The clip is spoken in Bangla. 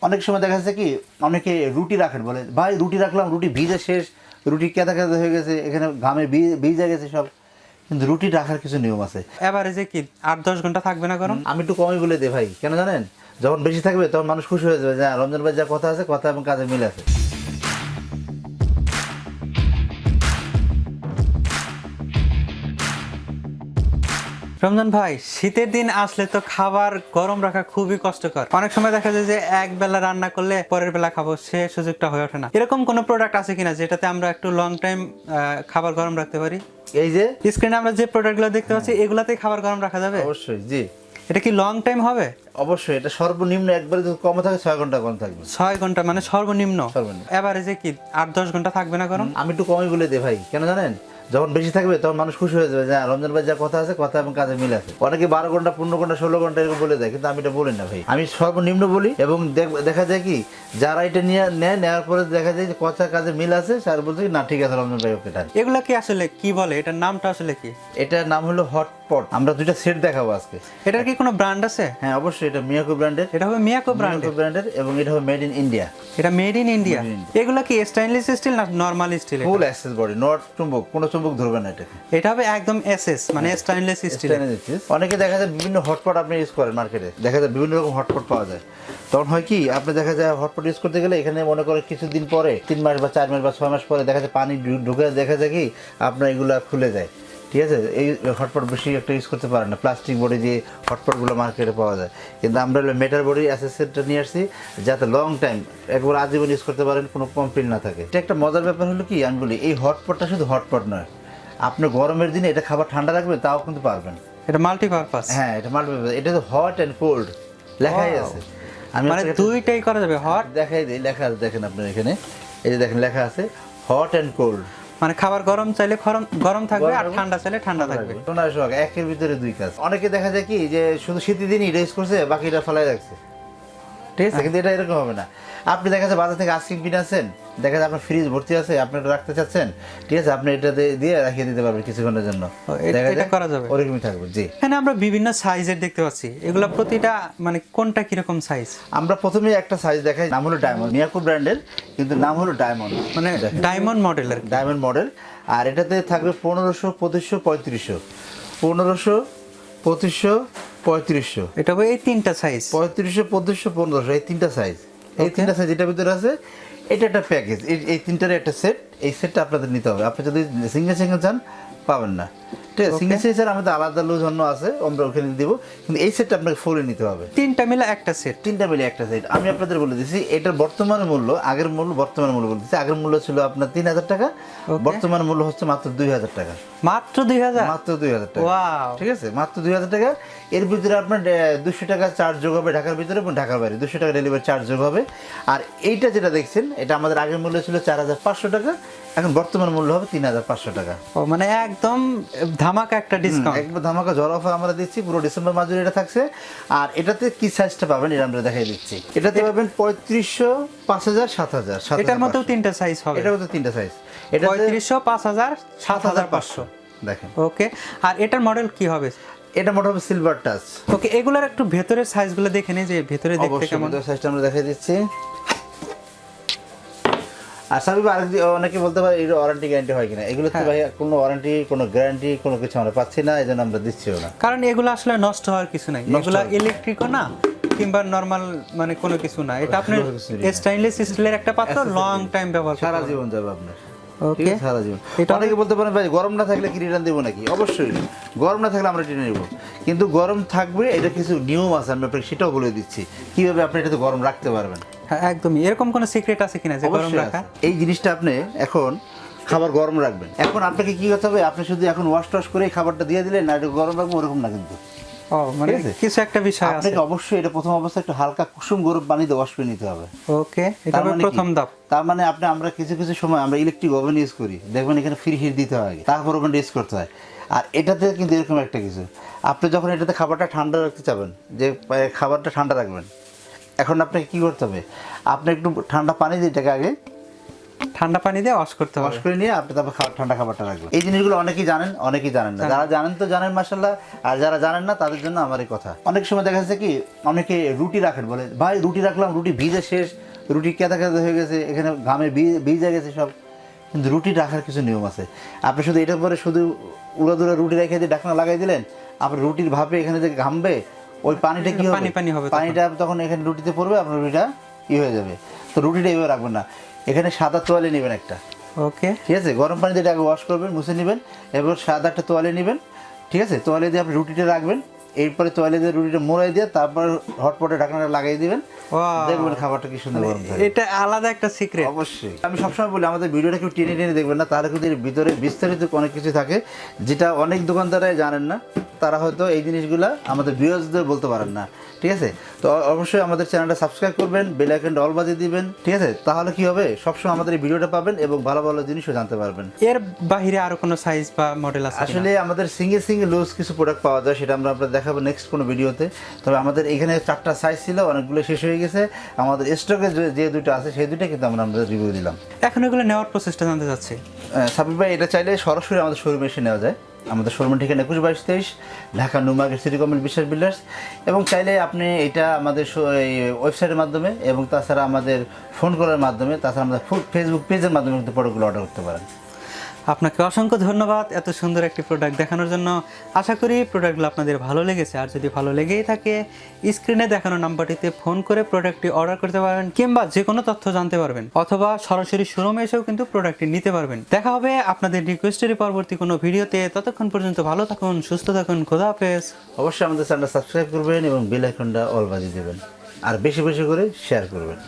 অনেক সময় দেখা যাচ্ছে কি অনেকে রুটি রাখেন, বলে ভাই রুটি রাখলাম, রুটি ভিজে শেষ, রুটি কেদা কেদা হয়ে গেছে, এখানে ঘামে ভিজে গেছে সব। কিন্তু রুটি রাখার কিছু নিয়ম আছে। এভারেজে কি 8-10 ঘন্টা থাকবে না গরম? আমি একটু কমই বলে দিই ভাই, কেন জানেন? যখন বেশি থাকবে তখন মানুষ খুশি হয়ে যাবে যে রমজান ভাই যা কথা আছে, কথা এবং কাজে মিল আছে। রমজান ভাই, শীতের দিন আসলে তো খাবার গরম রাখা খুবই কষ্টকর। অনেক সময় দেখা যায় যে এক বেলা রান্না করলে পরের বেলা খাবো, সে সুযোগটা হয়ে ওঠে না। এরকম কোনো প্রোডাক্ট আছে কিনা যেটাতে আমরা একটু লং টাইম খাবার গরম রাখতে পারি? এই যে স্ক্রিনে আমরা যে প্রোডাক্টগুলো দেখতে পাচ্ছি এগুলাতে খাবার গরম রাখা যাবে? অবশ্যই, জি এটা কি লং টাইম হবে? অবশ্যই। এটা সর্বনিম্ন একবারে যদি কম থাকে 6 ঘন্টা কম থাকবে। 6 ঘন্টা মানে সর্বনিম্ন? সর্বনিম্ন। এভারেজে কি 8-10 ঘন্টা থাকবে না গরম? আমি একটু কমই বলে দিই ভাই, কেন জানেন? যখন বেশি থাকবে তখন মানুষ খুশি হয়ে যাবে যে রমজান ভাই যা কথা আছে, কথা এবং কাজে মিল আছে। অনেকে 12 ঘন্টা 15 ঘন্টা 16 ঘন্টা এরকম বলে দেয়, কিন্তু আমি এটা বলি না ভাই। আমি সর্বনিম্ন বলি এবং দেখা যায় কি যারা এটা নেওয়ার পরে দেখা যায় যে কথা কাজে মিল আছে, স্যার বলছে না ঠিক আছে রমজান ভাই ওকে টান। এগুলা কি আসলে কি বলে? এটার নামটা আসলে কি? এটার নাম হলো হটপট। আমরা দুইটা সেট দেখাবো আজকে। এটার কি কোনো ব্র্যান্ড আছে? হ্যাঁ অবশ্যই, এটা মিয়াকো ব্র্যান্ডের। এটা হবে মিয়াকো ব্র্যান্ডের এবং এটা হবে মেড ইন ইন্ডিয়া। এটা মেড ইন ইন্ডিয়া। এগুলা কি স্টেইনলেস স্টিল না normal steel? Full access body, not চুম্বক, কোনো চুম্বক ধরবে না এটা। এটা হবে একদম এসএস মানে স্টেইনলেস স্টিল। অনেকে দেখা যায় বিভিন্ন হটপট আপনি ইউজ করেন মার্কেটে, দেখা যায় বিভিন্ন রকম হটপট পাওয়া যায়। তখন হয় কি আপনি দেখা যায় হটপট ইউজ করতে গেলে এখানে মনে করেন কিছুদিন পরে 3 মাস বা 4 মাস বা 6 মাস পরে দেখা যায় পানি ঢুকে দেখা যায় কি আপনার এগুলা খুলে যায়। ঠিক আছে, এই হটপট বেশি একটা ইউজ করতে পারেন না। প্লাস্টিক বডি যে হটপটগুলো মার্কেটে পাওয়া যায়, কিন্তু আমরা মেটাল বডি অ্যাসেসরিটা নিয়ে আসছি যাতে লং টাইম একবার আজীবন ইউজ করতে পারেন, কোনো কমপ্লেন না থাকে। এটা একটা মজার ব্যাপার হলো কি আমি বলি, এই হটপটটা শুধু হটপট নয়, আপনি গরমের দিনে এটা খাবার ঠান্ডা রাখবেন তাও কিন্তু পারবেন। এটা মাল্টিপারপাস। হ্যাঁ এটা মাল্টিপারপাস। এটা তো হট অ্যান্ড কোল্ড লেখাই আছে। আমি মানে দুইটাই করা যাবে। হট দেখাই দিই, লেখা আছে দেখেন আপনার এখানে, এই যে দেখেন লেখা আছে হট অ্যান্ড কোল্ড। মানে খাবার গরম চাইলে গরম থাকবে আর ঠান্ডা চাইলে ঠান্ডা থাকবে। একের ভিতরে দুই কাজ। অনেকে দেখা যায় কি যে শুধু শীতের দিনই এটা ইউজ করছে, বাকিটা ফেলাই রাখছে। ঠিক আছে, কিন্তু এটা এরকম হবে না। আপনি দেখা যায় বাজার থেকে আইসক্রিম কিনে আনছেন, দেখা যায় আপনার ফ্রিজ ভর্তি আছে, আপনি এটা রাখতে চাচ্ছেন, ঠিক আছে, আপনি এটা দিয়ে রাখিয়ে দিতে পারবেন কিছুক্ষণের জন্য। এটা করা যাবে, ওরকমই থাকবে। জি, এখানে আমরা বিভিন্ন সাইজের দেখতে পাচ্ছি। এগুলা প্রতিটা মানে কোনটা কিরকম সাইজ? আমরা প্রথমে একটা সাইজ দেখাই, নাম হলো ডায়মন্ড, মিয়াকো ব্র্যান্ডের, কিন্তু নাম হলো ডায়মন্ড, মানে ডায়মন্ড মডেলের। Diamond model. আর এটাতে থাকবে 1500, 2500, 3500। 1500, 2500, 3500। এটা হবে এই তিনটা সাইজ, 3500, 2500, 1500, এই তিনটা সাইজ। এই তিনটা সাইজ এটার ভিতরে আছে। এটা একটা প্যাকেজ, এই তিনটার একটা সেট। এই সেটটা আপনাদের নিতে হবে। আপনি যদি সিঙ্গেল চান পাবেন না। ঠিক আছে, সিঙ্গেল স্যার আমাদের আলাদা লুজ অন্য আছে, আমরা ওখানে দিব, কিন্তু এই সেটটা আপনাকে ফুলে নিতে হবে। তিনটা মিলে একটা সেট। তিনটা মিলে একটা সেট। আমি আপনাদের বলে দিচ্ছি এটার বর্তমান মূল্য, আগের মূল্য বর্তমান মূল্য বলে দিচ্ছি। আগের মূল্য ছিল আপনার 3000 টাকা, বর্তমান মূল্য হচ্ছে মাত্র 2000 টাকা। মাত্র 2000? মাত্র 2000 টাকা। ওয়াও, ঠিক আছে, মাত্র 2000 টাকা। এর ভিতরে আপনার 200 টাকা চার্জ যোগ হবে ঢাকার ভিতরে এবং ঢাকার বাইরে 200 টাকা ডেলিভারি চার্জ যোগ হবে। আর এইটা যেটা দেখছেন এটা আমাদের আগের মূল্য ছিল 4500 টাকা, এখন বর্তমান মূল্য হবে 3500 টাকা। ও মানে একদম ধামাকা একটা ডিসকাউন্ট, একদম ধামাকা ঝড় অফার আমরা দিচ্ছি, পুরো ডিসেম্বর মাস জুড়ে এটা থাকছে। আর এটাতে কি সাইজটা পাবেন এটা আমরা দেখাই দিচ্ছি। এটাতে পাবেন 3500, 5000, 7000। এটার মধ্যেও তিনটা সাইজ হবে? এটার মধ্যে তিনটা সাইজ। এটা 3500, 5000, 7500। দেখেন, ওকে। আর এটার মডেল কি হবে? এটা মোটা হবে সিলভার টাচ। ওকে, এগুলার একটু ভেতরের সাইজগুলো দেখে নিই যে ভেতরে দেখতে কেমন। অবশ্যই সাইজটা আমরা দেখাই দিচ্ছি। আর সাবিব আরেকটি অনেকে বলতে পারে এর ওয়ারেন্টি গ্যারান্টি হয় কিনা, এগুলোতে ভাই কোনো ওয়ারেন্টি কোনো গ্যারান্টি কোনো কিছু আমরা পাচ্ছি না, এই জন্য আমরা দিচ্ছিও না। কারণ এগুলো আসলে নষ্ট হওয়ার কিছু নাই, এগুলো ইলেকট্রিকও না কিংবা নরমাল মানে কোনো কিছু না। এটা আপনার স্টেইনলেস স্টিলের একটা পাত্র, লং টাইম ব্যবহার সারা জীবন যাবে আপনার। ওকে, সারা জীবন। অনেকে বলতে পারেন ভাই গরম না থাকলে কি রিটার্ন দেবো নাকি? অবশ্যই গরম না থাকলে আমরা রিটার্ন নেব, কিন্তু গরম থাকবে এটা কিছু নিয়ম আছে, আমি আপনাকে সেটাও বলে দিচ্ছি কিভাবে আপনি এটাতে গরম রাখতে পারবেন। হ্যাঁ একদমই। এরকম কোনো সিক্রেট আছে কিনা যে গরম রাখা? এই জিনিসটা আপনি এখন খাবার গরম রাখবেন, এখন আপনাকে কি করতে হবে, আপনি শুধু এখন ওয়াশ টশ করে খাবারটা দিয়ে দিলেন না এটা গরম রাখবো ওরকম না, কিন্তু ও মানে কিছু একটা বিষয় আছে। আপনাকে অবশ্যই এটা প্রথম অবস্থায় একটু হালকা কুসুম গরম পানি দিয়ে ওয়াশ করে নিতে হবে। ওকে, এটা হবে প্রথম ধাপ। তার মানে আমরা কিছু সময় আমরা ইলেকট্রিক ওভেন ইউজ করি, দেখবেন এখানে ফ্রি হিট দিতে হয়, তারপর ওভেন ইউজ করতে হয়। আর এটাতে কিন্তু এরকম একটা কিছু, আপনি যখন এটাতে খাবারটা ঠান্ডা রাখতে চাবেন, যে খাবারটা ঠান্ডা রাখবেন, এখন আপনাকে কি করতে হবে, আপনি একটু ঠান্ডা পানি দিয়ে এটাকে আগে ঠান্ডা পানি দিয়ে ওয়াশ করতে হবে, ওয়াশ করে নিয়ে আপনি তারপর ঠান্ডা খাবারটা রাখবেন। এই জিনিসগুলো অনেকেই জানেন, অনেকেই জানেন না। যারা জানেন তো জানেন মাশাআল্লাহ, আর যারা জানেন না তাদের জন্য আমার এই কথা। অনেক সময় দেখা যাচ্ছে কি অনেকে রুটি রাখেন, বলে ভাই রুটি রাখলাম, রুটি ভিজে শেষ, রুটি কেদা কেদা হয়ে গেছে, এখানে ঘামে ভিজে গেছে সব। কিন্তু রুটি রাখার কিছু নিয়ম আছে। আপনি শুধু এটার পরে শুধু উড়াদুরা রুটি রেখে দিয়ে ঢাকনা লাগাই দিলেন, আপনার রুটির ভাপে এখানে যে ঘামবে ওই পানিটা কি হবে, পানি হবে, পানিটা তখন এখানে রুটিতে পড়বে, আপনার রুটিটা হয়ে যাবে। তো রুটিটা এইভাবে রাখবেন না, এখানে সাদা তোয়ালে নেবেন একটা, ওকে ঠিক আছে, গরম পানি দিয়ে আগে ওয়াশ করবেন, মুছে নেবেন, এরপর সাদা একটা তোয়ালে নেবেন, ঠিক আছে, তোয়ালে দিয়ে আপনি রুটিটা রাখবেন, এরপরে তোয়ালে দিয়ে রুটিটা মোড়াই দিয়ে তারপর হটপটে ঢাকনাটা লাগিয়ে দিবেন, দেখবেন খাবারটা কি সুন্দর গরম থাকে। এটা আলাদা একটা সিক্রেট। অবশ্যই আমি সবসময় বলি আমাদের ভিডিওটা কেউ টেনে টেনে দেখবেন না, তাহলে কিন্তু এর ভিতরে বিস্তারিত অনেক কিছু থাকে যেটা অনেক দোকানদারাই জানেন না, তারা হয়তো এই জিনিসগুলো আমাদের ভিউয়ার্সদের বলতে পারেন না, ঠিক আছে। তো অবশ্যই আমাদের চ্যানেলটা সাবস্ক্রাইব করবেন, বেল আইকনটা অল বাজিয়ে দিবেন, ঠিক আছে, তাহলে কি হবে সবসময় আমাদের এই ভিডিওটা পাবেন এবং ভালো ভালো জিনিসও জানতে পারবেন। এর বাইরে আরো কোনো সাইজ বা মডেল আছে? আসলে আমাদের সিঙ্গেল লুজ কিছু প্রোডাক্ট পাওয়া যায়, সেটা আমরা আপনাদের দেখাবো নেক্সট কোনো ভিডিওতে। তবে আমাদের এখানে 4টা সাইজ ছিল, অনেকগুলো শেষ হয়ে গেছে, আমাদের স্টকে যে দুটো আছে সেই দুটো কিন্তু আমরা রিভিউ দিলাম। এখন এগুলো নেওয়ার প্রসেসটা জানতে চাচ্ছি। সাবির ভাই, এটা চাইলে সরাসরি আমাদের শোরুমে এসে নেওয়া যায়। আমাদের শোরুমের ঠিকানা 21-22-23 Dhaka new market city complex বিশ্বাস বিল্ডার্স। এবং চাইলে আপনি এটা আমাদের ওয়েবসাইটের মাধ্যমে এবং তাছাড়া আমাদের ফোন কলের মাধ্যমে, তাছাড়া আমাদের ফেসবুক পেজের মাধ্যমে কিন্তু প্রোডাক্টগুলো অর্ডার করতে পারেন। আপনাকে অসংখ্য ধন্যবাদ এত সুন্দর একটি প্রোডাক্ট দেখানোর জন্য। আশা করি প্রোডাক্টগুলো আপনাদের ভালো লেগেছে। আর যদি ভালো লেগেই থাকে স্ক্রিনে দেখানো নাম্বারটিতে ফোন করে প্রোডাক্টটি অর্ডার করতে পারবেন, কিংবা যে কোনো তথ্য জানতে পারবেন, অথবা সরাসরি শোরুমে এসেও কিন্তু প্রোডাক্টটি নিতে পারবেন। দেখা হবে আপনাদের রিকোয়েস্টের পরবর্তী কোনো ভিডিওতে। ততক্ষণ পর্যন্ত ভালো থাকুন, সুস্থ থাকুন, খোদা হাফেজ। অবশ্যই আমাদের চ্যানেলটা সাবস্ক্রাইব করবেন এবং বেল আইকনটা অল বাজিয়ে দেবেন, আর বেশি বেশি করে শেয়ার করবেন।